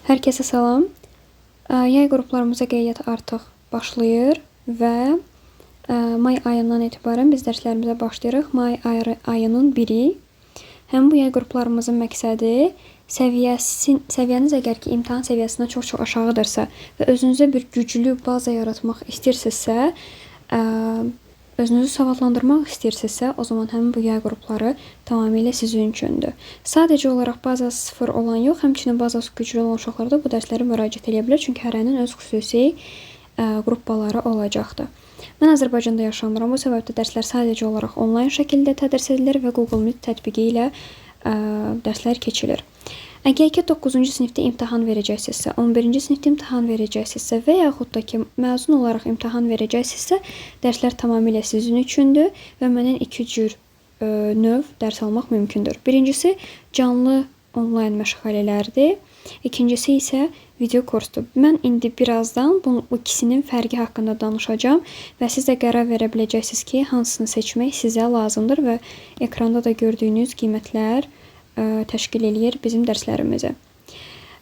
Hər kəsə salam. Yay qruplarımıza qeydiyyat artıq başlayır və may ayından etibarən biz dərslərimizə başlayırıq. May ayının 1-i. Həmin bu yay qruplarımızın məqsədi səviyyəniz əgər ki imtahan səviyyəsindən çox aşağıdırsa və özünüzə bir güclü baza yaratmaq istəyirsinizsə, özünüzü savadlandırmaq istəyirsinizsə, o zaman həmin bu yay qrupları tamamilə sizin üçündür. Sadəcə olaraq bazası sıfır olan yox, həmçinin bazası güclü olan uşaqlar da bu dərslərə müraciət edə bilər. Çünki hərənin öz xüsusi qruppaları olacaqdır. Mən Azərbaycanda yaşamıram. Bu səbəbdə dərslər sadəcə olaraq onlayn şəkildə tədris edilir və Google Meet tətbiqi ilə dərslər keçilir. Əgər ki 9-cu sinifdə imtahan verəcəksinizsə, 11-ci sinifdə imtahan verəcəksinizsə və yaxud da ki məzun olaraq imtahan verəcəksinizsə, dərslər tamamilə sizin üçündür və məndən iki cür növ dərs almaq mümkündür. Birincisi canlı onlayn məşğələlərdir. İkincisi isə video kursdur. Mən indi birazdan bu ikisinin fərqi haqqında danışacağım və siz də qərar verə biləcəksiniz ki, hansını seçmək sizə lazımdır və ekranda da gördüyünüz qiymətlər təşkil eləyir bizim dərslərimizi.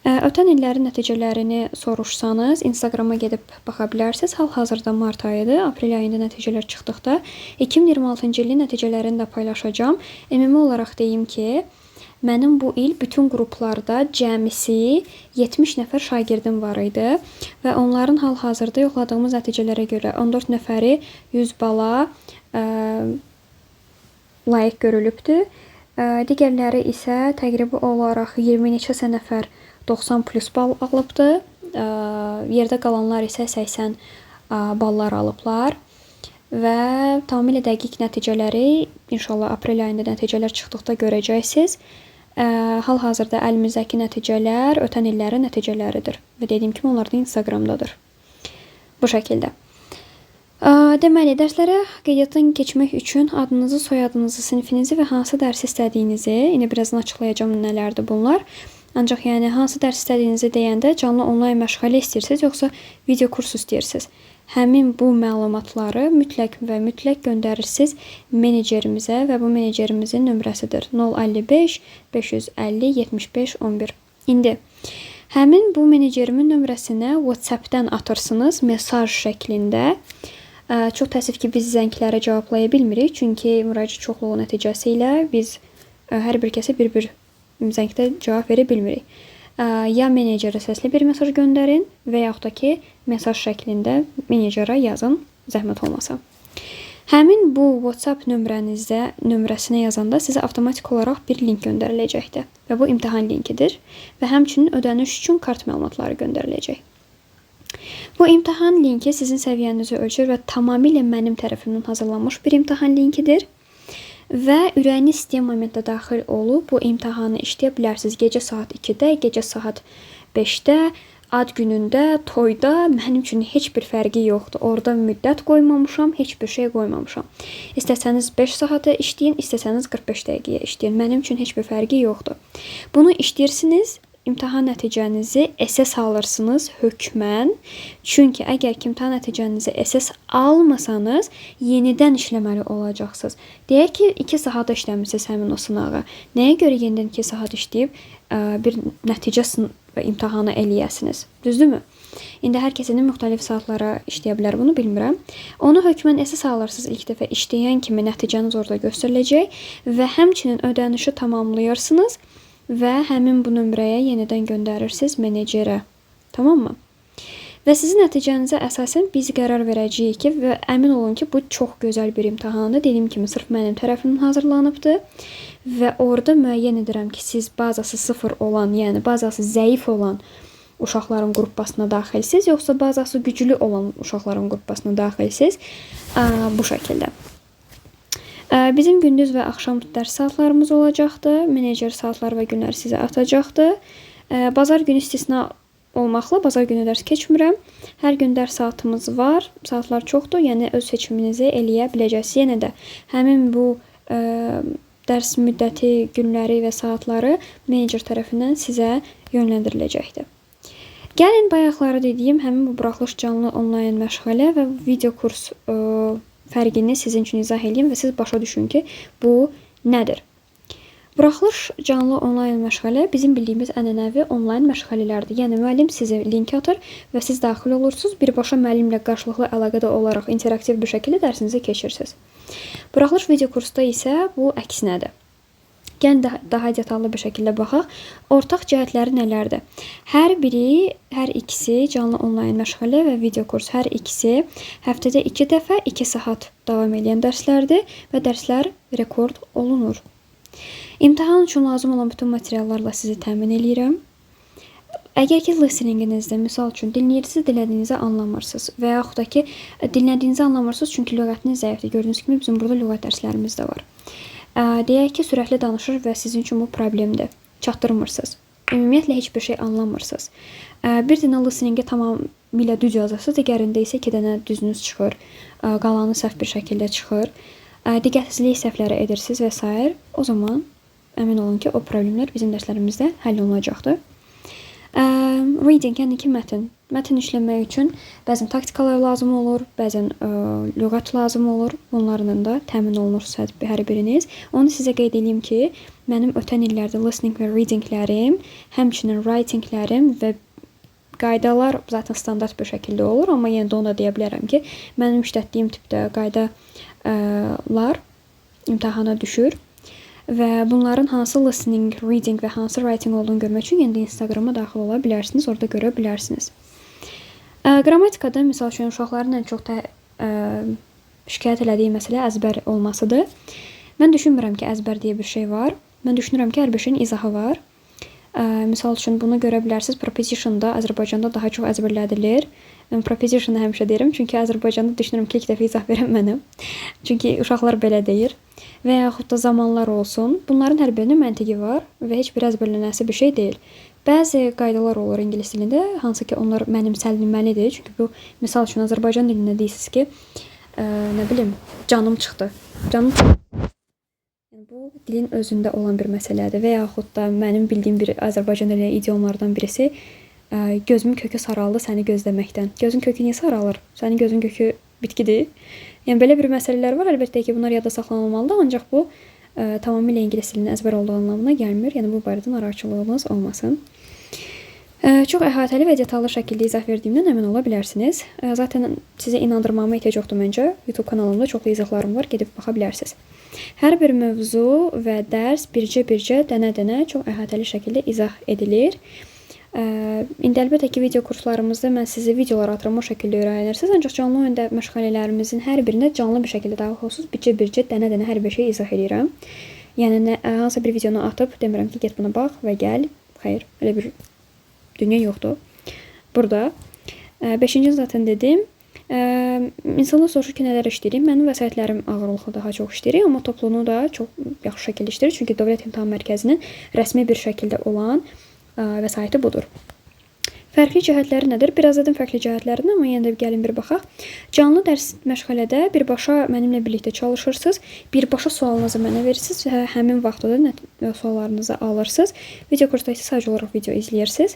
Ötən illərin nəticələrini soruşsanız, Instagrama gedib baxa bilərsiniz. Hal-hazırda mart ayıdır. Aprel ayında nəticələr çıxdıqda 2026-cı ilin nəticələrini də paylaşacağım. Ümumi olaraq deyim ki, mənim bu il bütün qruplarda cəmisi 70 nəfər şagirdim var idi və onların hal-hazırda yoxladığımız nəticələrə görə 14 nəfəri 100 bala layiq görülübdür. Digərləri isə təqribi olaraq 20 neçəsə nəfər 90 plus bal alıbdır. Yerdə qalanlar isə 80 ballar alıblar. Və tamamilə dəqiq nəticələri inşallah aprel ayında nəticələr çıxdıqda görəcəksiniz. Hal-hazırda əlimizdəki nəticələr ötən illərin nəticələridir. Və dediyim kimi onlar da Instagramdadır. Bu şəkildə. Deməli, dərslərə qeydiyyatdan keçmək üçün adınızı, soyadınızı, sinifinizi və hansı dərs istədiyinizi, indi birazdan açıqlayacağım nələrdir bunlar. Ancaq yəni hansı dərs istədiyinizi deyəndə canlı onlayn məşğələ istəyirsiniz, yoxsa video kurs istəyirsiniz. Həmin bu məlumatları mütləq və mütləq göndərirsiniz menecerimizə və bu menecerimizin nömrəsidir 055 550 75 11. İndi həmin bu menecerimin nömrəsinə WhatsApp-dən atırsınız mesaj şəklində. Çox təəssüf ki, biz zənglərə cavablaya bilmirik. Çünki müraciət çoxluğu nəticəsi ilə biz hər bir kəsə bir zəngdə cavab verə bilmirik. Ya menecerə səsli bir mesaj göndərin və yaxud da ki, mesaj şəklində menecerə yazın, zəhmət olmasa. Həmin bu WhatsApp nömrəsinə yazanda sizə avtomatik olaraq bir link göndəriləcəkdir. Və bu imtahan linkidir və həmçinin ödəniş üçün kart məlumatları göndəriləcək. Bu imtahan linki sizin səviyyənizi ölçür və tamamilə mənim tərəfimdən hazırlanmış bir imtahan linkidir. Və ürəyiniz istəyən momentdə daxil olub bu imtahanı işləyə bilərsiniz. Gecə saat 2-də, gecə saat 5-də, ad günündə, toyda mənim üçün heç bir fərqi yoxdur. Orada müddət qoymamışam, heç bir şey qoymamışam. İstəsəniz 5 saata işləyin, istəsəniz 45 dəqiqəyə işləyin. Mənim üçün heç bir fərqi yoxdur. Bunu işləyirsiniz. İmtahan nəticənizi SS alırsınız hökmən. Çünki əgər ki imtahan nəticənizi SS almasanız, yenidən işləməli olacaqsınız. Deyək ki, 2 saat işləmişsiniz həmin o sınağı. Nəyə görə yenidən 2 saat işləyib bir nəticə və imtahanı eləyəsiniz? Düzdürmü? İndi hər kəsinin müxtəlif saatlara işləyə bilər, bunu bilmirəm. Onu hökmən SS alırsınız ilk dəfə işləyən kimi nəticəniz orada göstəriləcək və həmçinin ödənişi tamamlayırsınız. Və həmin bu nömrəyə yenidən göndərirsiniz menecerə. Tamam mı? Və sizin nəticənizə əsasən biz qərar verəcəyik ki, və əmin olun ki, bu çox gözəl bir imtahandır. Dediyim kimi, sırf mənim tərəfimdən hazırlanıbdır. Və orada müəyyən edirəm ki, siz bazası sıfır olan, yəni bazası zəif olan uşaqların qruppasına daxilsiniz, yoxsa bazası güclü olan uşaqların qruppasına daxilsiniz. Bu şəkildə. Bizim gündüz və axşam dərs saatlarımız olacaqdır. Menecer saatlar və günlər sizə atacaqdır. Bazar günü istisna olmaqla bazar günü dərs keçmirəm. Hər gün dərs saatımız var. Saatlar çoxdur, yəni öz seçiminizi eləyə biləcəksiniz. Yenə də həmin bu dərs müddəti, günləri və saatları menecer tərəfindən sizə yönləndiriləcəkdir. Gəlin bayaqları dediyim həmin bu buraxılış canlı onlayn məşğələ və video kurs fərqini sizin üçün izah edeyim və siz başa düşün ki, bu nədir? Buraxılış canlı onlayn məşğələ bizim bildiyimiz ənənəvi onlayn məşğələlərdir. Yəni müəllim sizə link atır və siz daxil olursunuz. Birbaşa müəllimlə qarşılıqlı əlaqədə olaraq interaktiv bir şəkildə dərsinizi keçirsiniz. Buraxılış video kursda isə bu əksinədir. Gəlin daha detallı bir şəkildə baxaq. Ortaq cəhətləri nələrdir? Hər ikisi canlı onlayn məşğələ və video kurs hər ikisi həftədə 2 dəfə 2 saat davam edən dərslərdir və dərslər rekord olunur. İmtahan üçün lazım olan bütün materiallarla sizi təmin edirəm. Əgər ki listeninginizdə, misal üçün dinləyirsiniz, dinlədiyinizi anlamırsınız və yaxud da ki dinlədiyinizi anlamırsınız çünki lüğətiniz zəifdir. Gördüyünüz kimi bizim burada lüğət dərslərimiz də var. Deyək ki, sürətli danışır və sizin üçün bu problemdir. Çatdırmırsınız. Ümumiyyətlə heç bir şey anlamırsınız. Bir dənə listeningi tamamilə düz yazırsınız, digərində isə 2 dənə düzünüz çıxır, qalanı səhv bir şəkildə çıxır. Diqqətsizlik səhvləri edirsiniz və s. O zaman əmin olun ki, o problemlər bizim dərslərimizdə həll olunacaqdır. Reading, yəni ki, mətn işləmək üçün bəzən taktikalar lazım olur, bəzən lüğət lazım olur. Bunlarla da təmin olunursa hər biriniz. Onu sizə qeyd edeyim ki, mənim ötən illərdə listening və readinglərim, həmçinin writinglərim və qaydalar zaten standart bir şəkildə olur. Amma yenə də onu da deyə bilərəm ki, mənim işlətdiyim tipdə qaydalar imtahana düşür. Və bunların hansı listening, reading və hansı writing olduğunu görmək üçün yenə də Instagrama daxil ola bilərsiniz, orada görə bilərsiniz. Qrammatikada, misal üçün, uşaqların ən çox şikayət elədiyi məsələ əzbər olmasıdır. Mən düşünmürəm ki, əzbər deyə bir şey var. Mən düşünürəm ki, hər bir şeyin izahı var. Misal üçün, bunu görə bilərsiniz, prepositionda Azərbaycanda daha çox əzbərlədilir. Mən prepositionda həmişə deyirəm, çünki Azərbaycanda düşünürəm ki, ilk dəfə izah verəm mənəm. Çünki uşaqlar belə deyir. Və yaxud da zamanlar olsun. Bunların hər birinin məntiqi var və heç bir əzbərlənəsi bir şey deyil. Bəzi qaydalar olur ingilis dilində, hansı ki onlar mənimsənilməlidir. Çünki bu, misal üçün, Azərbaycan dilində deyirsiniz ki, nə bilim, canım çıxdı. Canım çıxdı. Bu, dilin özündə olan bir məsələdir və yaxud da mənim bildiyim bir Azərbaycan dilində idiomlardan birisi gözümün kökü saraldı səni gözləməkdən. Gözün kökü niyə saralır? Sənin gözün kökü bitkidir. Yəni, belə bir məsələlər var. Əlbəttə ki, bunlar yadda saxlanılmalıdır. Ancaq bu, tamamilə ingilis dilinin əzbər olduğu anlamına gəlmir. Yəni, bu barədə narahatçılığınız olmasın. Çox əhatəli və detallı şəkildə izah verdiyimdən əmin ola bilərsiniz. Zaten sizə inandırmama ehtiyac yoxdur məncə. YouTube kanalımda çoxlu izahlarım var. Gedib baxa bilərsiniz. Hər bir mövzu və dərs bircə-bircə, dənə-dənə çox əhatəli şəkildə izah edilir. İndi əlbəttə ki, video kurslarımızda mən sizi videolar atıram, o şəkildə öyrənirsiniz. Ancaq canlı oyunda məşğələlərimizin hər birində canlı bir şəkildə daxil olsunuz. Bircə-bircə, dənə-dənə hər bir şey izah edirəm. Yəni, hansısa bir videonu atıb demirəm ki, get buna bax və gəl. Xeyr, elə bir dünya yoxdur. Burada 5-ci zaten dedim. İnsanlar soruşur ki, nələr işləyirik? Mənim vəsaitlərim ağırlıqla daha çox işləyirik, amma topluluğunu da çox yaxşı şəkildə işləyirik. Çünki Dövlət İmtahan Mərkəzinin rəsmi bir şəkildə olan vəsaiti budur. Fərqli cəhətləri nədir? Biraz dedim fərqli cəhətlərini, amma yenə də gəlin bir baxaq. Canlı dərs məşğələdə birbaşa mənimlə birlikdə çalışırsınız. Birbaşa sualınızı mənə verirsiniz və həmin vaxtda da suallarınızı alırsınız. Video kursda isə sadəcə olaraq video izləyirsiniz.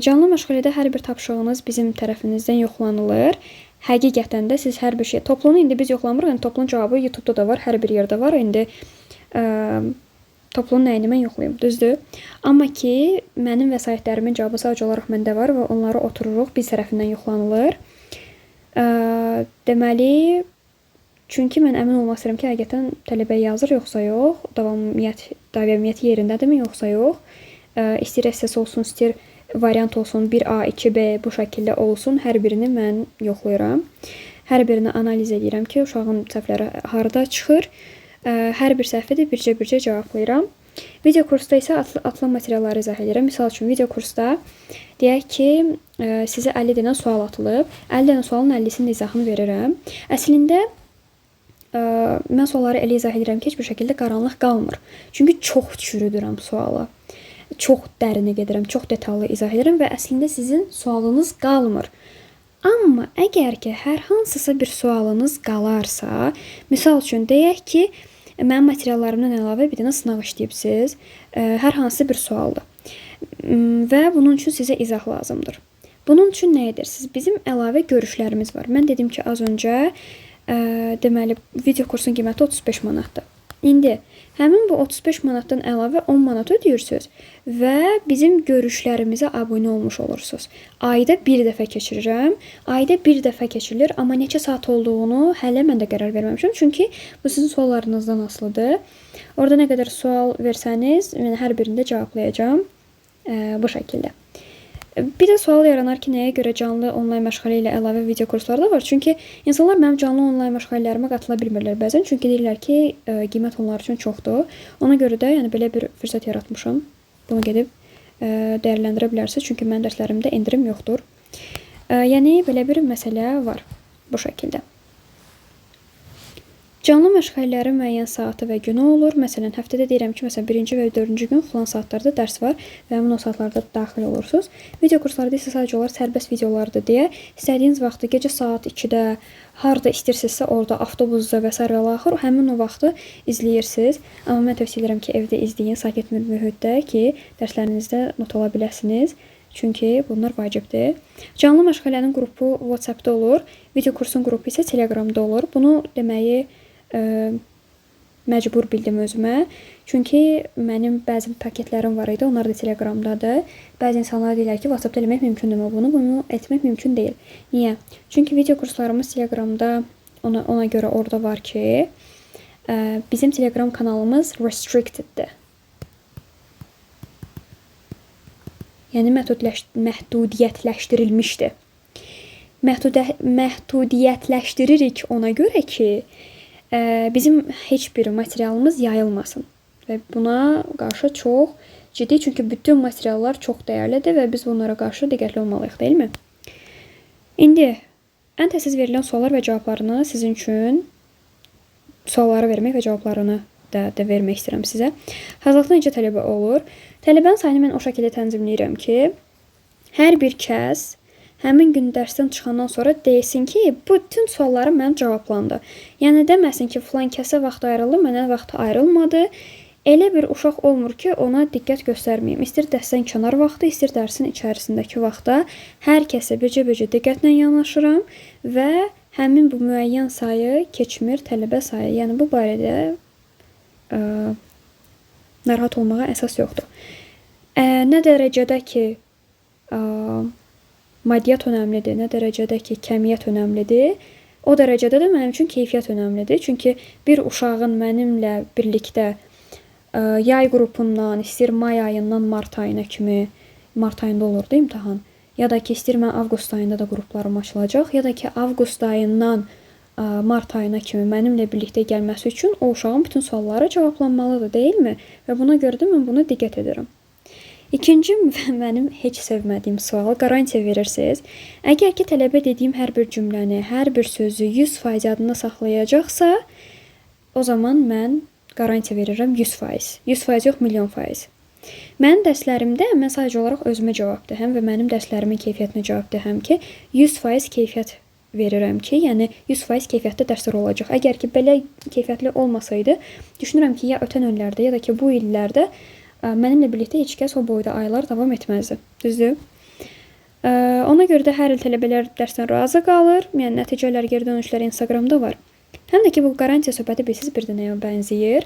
Canlı məşğələdə hər bir tapşırığınız bizim tərəfinizdən yoxlanılır. Həqiqətən də siz hər bir şey... Toplunu indi biz yoxlamırıq. Yəni, toplunun cavabı YouTube'da da var, hər bir yerdə var. İndi toplunun nəyini mən yoxlayım, düzdür. Amma ki, mənim vəsaitlərimin cavabı sadəcə olaraq məndə var və onları otururuq, biz tərəfindən yoxlanılır. Deməli, çünki mən əmin olmaq istəyirəm ki, həqiqətən tələbə yazır, yoxsa yox, davamiyyət yerindədirmi, yoxsa yox. İstəyir SS olsun, istəyir variant olsun, 1A, 2B bu şəkildə olsun, hər birini mən yoxlayıram. Hər birini analiz edirəm ki, uşağın səhvləri harada çıxır. Hər bir səhvi də bircə-bircə cavablayıram. Video kursda isə atılan materialları izah edirəm. Misal üçün, video kursda deyək ki, sizə 50 dənə sual atılıb. 50 dənə sualın 50-sinin izahını verirəm. Əslində, mən sualları elə izah edirəm ki, heç bir şəkildə qaranlıq qalmır. Çünki çox çürüdürəm sualı. Çox dərinə gedirəm, çox detallı izah edirəm və əslində sizin sualınız qalmır. Amma əgər ki, hər hansısa bir sualınız qalarsa, misal üçün, deyək ki, mənim materiallarımdan əlavə bir dənə sınaq işləyibsiniz, hər hansı bir sualdır və bunun üçün sizə izah lazımdır. Bunun üçün nə edirsiniz? Bizim əlavə görüşlərimiz var. Mən dedim ki, az öncə, deməli, video kursun qiyməti 35 manatdır. İndi həmin bu 35 manatdan əlavə 10 manat ödəyirsiniz və bizim görüşlərimizə abunə olmuş olursunuz. Ayda bir dəfə keçirirəm. Ayda bir dəfə keçirilir, amma neçə saat olduğunu hələ mən də qərar verməmişəm. Çünki bu sizin suallarınızdan asılıdır. Orada nə qədər sual versəniz, mən hər birində cavablayacağam bu şəkildə. Bir də sual yaranar ki, nəyə görə canlı onlayn məşğələ ilə əlavə video kurslar da var? Çünki insanlar mənim canlı onlayn məşğələlərimə qatıla bilmirlər bəzən. Çünki deyirlər ki, qiymət onlar üçün çoxdur. Ona görə də yəni belə bir fürsət yaratmışam. Bunu gedib dəyərləndirə bilərsiniz. Çünki mənim dərslərimdə endirim yoxdur. Yəni belə bir məsələ var bu şəkildə. Canlı məşğələlərin müəyyən saatı və günü olur. Məsələn, həftədə deyirəm ki, məsələn, 1-ci və 4-cü gün falan saatlarda dərs var və həmin o saatlarda daxil olursunuz. Video kurslarda isə sadəcə olaraq sərbəst videolardır deyə istədiyiniz vaxtı gecə saat 2-də harda istəyirsinizsə orada avtobusda və s. axır həmin o vaxtı izləyirsiniz. Amma mən tövsiyə edirəm ki, evdə izləyin, sakit bir mühitdə ki, dərslərinizdə not ala biləsiniz. Çünki bunlar vacibdir. Canlı məşğələnin qrupu WhatsApp-da olur. Video kursun qrupu isə Telegramda olur. Bunu deməyi məcbur bildim özümə. Çünki mənim bəzi paketlərim var idi. Onlar da Telegramdadır. Bəzi insanlar deyirlər ki, WhatsApp-da eləmək mümkündürmü bunu? Bunu etmək mümkün deyil. Niyə? Çünki video kurslarımız Telegramda ona görə orada var ki, bizim Telegram kanalımız restricted-dir. Yəni məhdudiyyətləşdirilmişdir. Məhdudiyyətləşdiririk ona görə ki, bizim heç bir materialımız yayılmasın. Və buna qarşı çox ciddi, çünki bütün materiallar çox dəyərlidir və biz bunlara qarşı diqqətli olmalıyıq, deyilmi? İndi ən tez verilən suallar və cavablarını sizin üçün sualları vermək və cavablarını da vermək istəyirəm sizə. Hazırlıqda necə tələbə olur? Tələbənin sayını mən o şəkildə tənzimləyirəm ki, hər bir kəs həmin gün dərsdən çıxandan sonra desin ki, bütün suallarım mənim cavablandı. Yəni deməsin ki, filan kəsə vaxt ayrıldı, mənə vaxt ayrılmadı. Elə bir uşaq olmur ki, ona diqqət göstərməyim. İstir dərsdən kənar vaxtı, istir dərsin içərisindəki vaxtda hər kəsə becə-becə diqqətlə yanaşıram və həmin bu müəyyən sayı keçmir tələbə sayı. Yəni bu barədə narahat olmağa əsas yoxdur. Nə dərəcədə ki, maddiyyat önəmlidir, nə dərəcədə ki, kəmiyyət önəmlidir, o dərəcədə də mənim üçün keyfiyyət önəmlidir. Çünki bir uşağın mənimlə birlikdə yay qrupundan, istir may ayından mart ayına kimi, mart ayında olurdu imtahan, ya da ki, istir mən avqust ayında da qruplarım açılacaq, ya da ki, avqust ayından mart ayına kimi mənimlə birlikdə gəlməsi üçün o uşağın bütün sualları cavablanmalıdır, deyilmi? Və buna görə də mən buna diqqət edirəm. İkinci mənim heç sevmədiyim sual, qarantiya verirsiniz. Əgər ki, tələbə dediyim hər bir cümləni, hər bir sözü 100% yadında saxlayacaqsa, o zaman mən qarantiya verirəm 100%. 100% yox, milyon faiz. Mənim dərslərimdə mən sadəcə olaraq özümə cavabdehəm və mənim dərslərimin keyfiyyətinə cavabdehəm ki, 100% keyfiyyət verirəm ki, yəni 100% keyfiyyətli dərslər olacaq. Əgər ki, belə keyfiyyətli olmasaydı, düşünürəm ki, ya ötən illərdə, ya da ki, bu illərdə mənimlə birlikdə heç kəs o boyda aylar davam etməzdi. Düzdür? Ona görə də hər il tələbələr dərsdən razı qalır. Yəni, nəticələr, geri dönüşlər Instagramda var. Həm də ki, bu qarantiya söhbəti bilirsiniz bir dənəyə bənzəyir.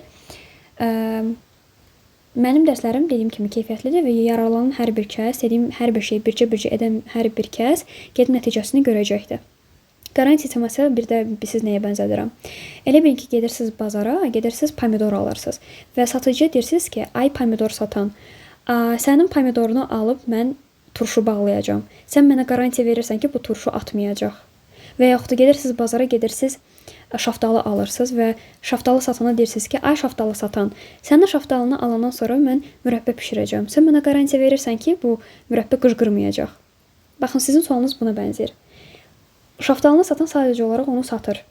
Mənim dərslərim dediyim kimi keyfiyyətlidir və yararlanan hər bir kəs, dediyim hər bir şeyi bircə-bircə edən hər bir kəs gedib nəticəsini görəcəkdir. Qarantiya teması bir də siz nəyə bənzədirəm? Elə bil ki, gedirsiniz bazara, gedirsiniz pomidor alırsınız və satıcıya deyirsiniz ki, ay pomidor satan, sənin pomidorunu alıb mən turşu bağlayacağam. Sən mənə qarantiya verirsən ki, bu turşu atmayacaq. Və yaxud da gedirsiniz bazara, gedirsiniz şaftalı alırsınız və şaftalı satana deyirsiniz ki, ay şaftalı satan, sənin şaftalını alandan sonra mən mürəbbə bişirəcəm. Sən mənə qarantiya verirsən ki, bu mürəbbə qırqırmayacaq. Baxın, sizin sualınız buna bənzəyir. Şaftalını satan sadəcə olaraq onu satır.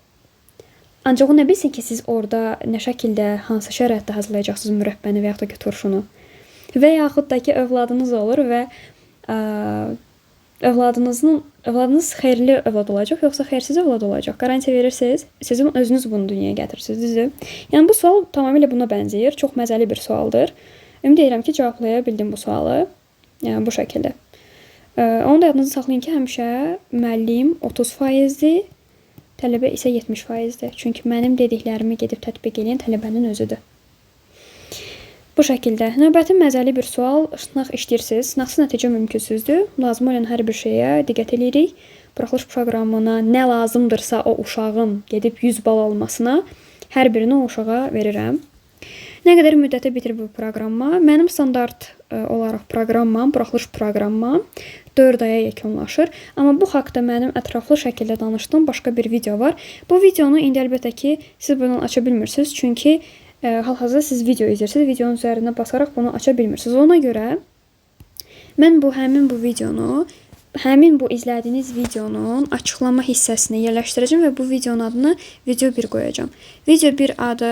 Ancaq o nə bilsin ki, siz orada nə şəkildə, hansı şəraitdə hazırlayacaqsınız mürəbbəni və yaxud da ki, turşunu. Və yaxud da ki, övladınız olur və övladınız xeyirli övlad olacaq, yoxsa xeyirsiz övlad olacaq. Qarantiya verirsiniz, siz özünüz bunu dünyaya gətirirsiniz, düzdür? Yəni, bu sual tamamilə buna bənzəyir. Çox məzəli bir sualdır. Ümid edirəm ki, cevablaya bildim bu sualı. Yəni, bu şəkildə. Onu da yadınızı saxlayın ki, həmişə müəllim 30%-dir, tələbə isə 70%-dir. Çünki mənim dediklərimi gedib tətbiq edən tələbənin özüdür. Bu şəkildə. Növbəti məzəli bir sual. Sınaq işləyirsiniz. Sınaqsız nəticə mümkünsüzdür. Lazım olan hər bir şeyə diqqət edirik. Buraxılış proqramına nə lazımdırsa o uşağın gedib 100 bal almasına hər birini o uşağa verirəm. Nə qədər müddətə bitir bu proqramma? Mənim standart olaraq proqrammam, buraxılış proqrammam 4 aya yekunlaşır. Amma bu haqda mənim ətraflı şəkildə danışdığım başqa bir video var. Bu videonu indi əlbəttə ki, siz buradan aça bilmirsiniz. Çünki hal-hazırda siz video izləyirsiniz. Videonun üzərinə basaraq bunu aça bilmirsiniz. Ona görə mən həmin bu izlədiyiniz videonun açıqlama hissəsinə yerləşdirəcəm və bu videonun adını video 1 qoyacağam. Video 1 adı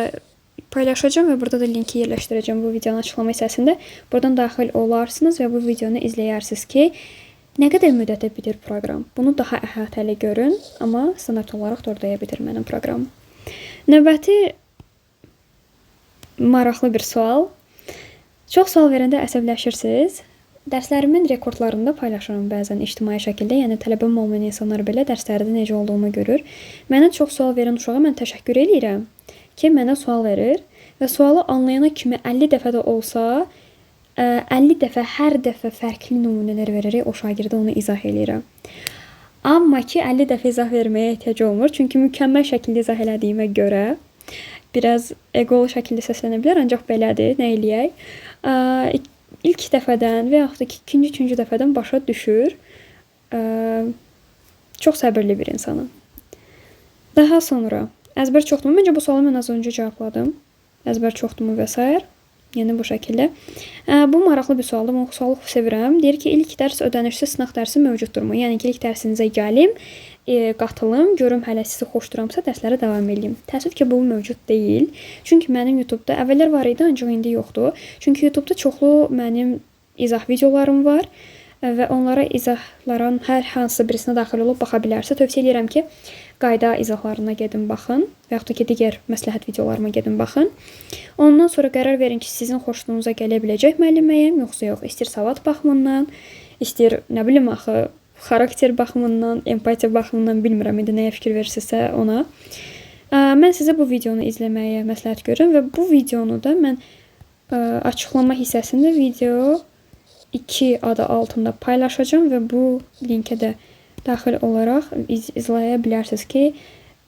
paylaşacağım və burada da linki yerləşdirəcəm bu videonun açıqlama hissəsində. Buradan daxil olarsınız və bu videonu izləyərsiniz ki, nə qədər müddətə bitir proqram. Bunu daha əhatəli görün, amma standart olaraq 4 aya bitir mənim proqramım. Növbəti maraqlı bir sual. Çox sual verəndə əsəbləşirsiniz. Dərslərimin rekordlarında paylaşıram bəzən ictimai şəkildə. Yəni tələbəm olmayan insanlar belə dərslərdə necə olduğumu görür. Mənə çox sual verən uşağa mən təşəkkür edirəm ki, mənə sual verir və sualı anlayana kimi 50 dəfə də olsa, 50 dəfə hər dəfə fərqli nümunələr verərək o şagirdə onu izah eləyirəm. Amma ki 50 dəfə izah verməyə ehtiyac olmur. Çünki mükəmməl şəkildə izah elədiyimə görə biraz eqolu şəkildə səslənə bilər, ancaq belədir, nə eləyək? İlk dəfədən və yaxud da ikinci, üçüncü dəfədən başa düşür. Çox səbirli bir insanım. Daha sonra, əzbər çoxdurmu? Məncə bu sualı mən az öncə cavabladım. Əzbər çoxdurmu və s. Yəni bu şəkildə. Bu maraqlı bir sualdır. Mən bu sualı sevirəm. Deyir ki, ilk dərs ödənişsiz sınaq dərsi mövcuddurmu? Yəni ki, ilk dərsinizə gəlim, qatılım, görüm hələ sizi xoşduramsa dərslərə davam edeyim. Təəssüf ki, bu mövcud deyil. Çünki mənim YouTube-da əvvəllər var idi, ancaq indi yoxdur. Çünki YouTube-da çoxlu mənim izah videolarım var və onlara izahların hər hansısa birisinə daxil olub baxa bilərsə, tövsiyə edirəm ki, qayda izahlarına gedin baxın və yaxud da ki, digər məsləhət videolarıma gedin baxın. Ondan sonra qərar verin ki, sizin xoşluğunuza gələ biləcək müəlliməyəm, yoxsa yox. İstir savad baxımından, istir nə bilim axı, xarakter baxımından, empatiya baxımından bilmirəm indi nəyə fikir verirsinizsə ona. Mən sizə bu videonu izləməyə məsləhət görürəm və bu videonu da mən açıqlama hissəsində video 2 adı altında paylaşacağım və bu linkə də daxil olaraq izləyə bilərsiniz ki,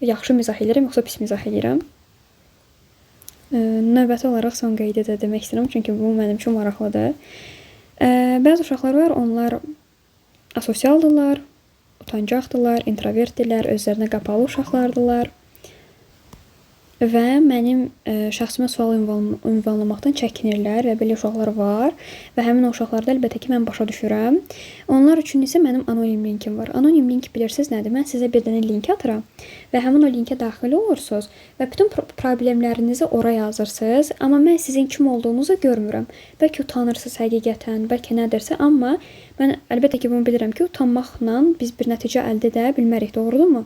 yaxşı mizah edirəm, yoxsa pis mizah edirəm. Növbəti olaraq son qeydə də demək istəyirəm, çünki bu mənim üçün maraqlıdır. Bəzi uşaqlar var, onlar asosialdırlar, utancaqdırlar, introvertdirlər, özlərinə qapalı uşaqlardırlar və mənim şəxsimə sual ünvanlamaqdan çəkinirlər və belə uşaqlar var və həmin o uşaqlarda əlbəttə ki, mən başa düşürəm. Onlar üçün isə mənim anonim linkim var. Anonim link bilirsiniz nədir? Mən sizə bir dənə link atıram və həmin o linkə daxil olursunuz və bütün problemlərinizi ora yazırsınız, amma mən sizin kim olduğunuzu görmürəm. Bəlkə utanırsınız həqiqətən, bəlkə nədirsə, amma mən əlbəttə ki, bunu bilirəm ki, utanmaqla biz bir nəticə əldə edə bilmərik, doğrudurmu?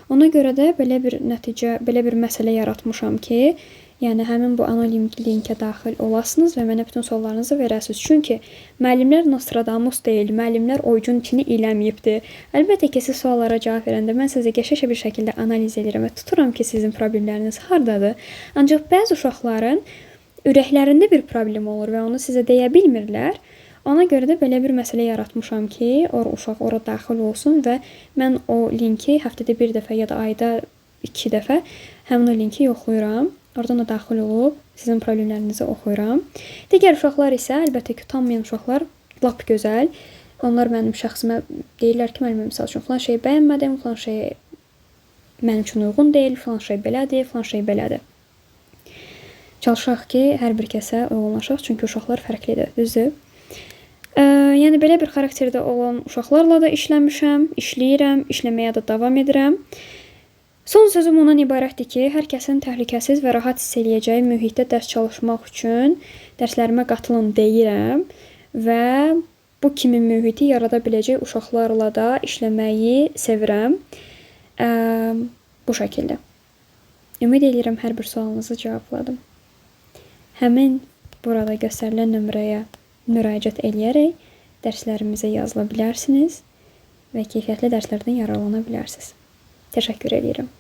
Ona görə də belə bir məsələ yaratmışam ki, yəni həmin bu anonim linkə daxil olasınız və mənə bütün suallarınızı verəsiniz. Çünki müəllimlər Nostradamus deyil, müəllimlər oycun içini eləməyibdir. Əlbəttə ki, siz suallara cavab verəndə mən sizə qəşəng bir şəkildə analiz edirəm və tuturam ki, sizin problemləriniz hardadır. Ancaq bəzi uşaqların ürəklərində bir problem olur və onu sizə deyə bilmirlər. Ona görə də belə bir məsələ yaratmışam ki, uşaq ora daxil olsun və mən o linki həftədə bir dəfə ya da ayda 2 dəfə həmin o linki yoxlayıram. Oradan da daxil olub sizin problemlərinizi oxuyuram. Digər uşaqlar isə, əlbəttə ki, utanmayan uşaqlar lap gözəl. Onlar mənim şəxsimə deyirlər ki, müəllimə misal üçün filan şeyi bəyənmədim, filan şey mənim üçün uyğun deyil, filan şey belədir, filan şey belədir. Çalışaq ki, hər bir kəsə uyğunlaşaq, çünki uşaqlar fərqlidir, düzdür? Yəni belə bir xarakterdə olan uşaqlarla da işləmişəm, işləyirəm, işləməyə də davam edirəm. Son sözüm ondan ibarətdir ki, hər kəsin təhlükəsiz və rahat hiss eləyəcəyi mühitdə dərs çalışmaq üçün dərslərimə qatılın deyirəm və bu kimi mühiti yarada biləcək uşaqlarla da işləməyi sevirəm. Bu şəkildə. Ümid edirəm hər bir sualınızı cavabladım. Həmin burada göstərilən nömrəyə müraciət eləyərək dərslərimizə yazıla bilərsiniz və keyfiyyətli dərslərdən yararlana bilərsiniz. Təşəkkür edirəm.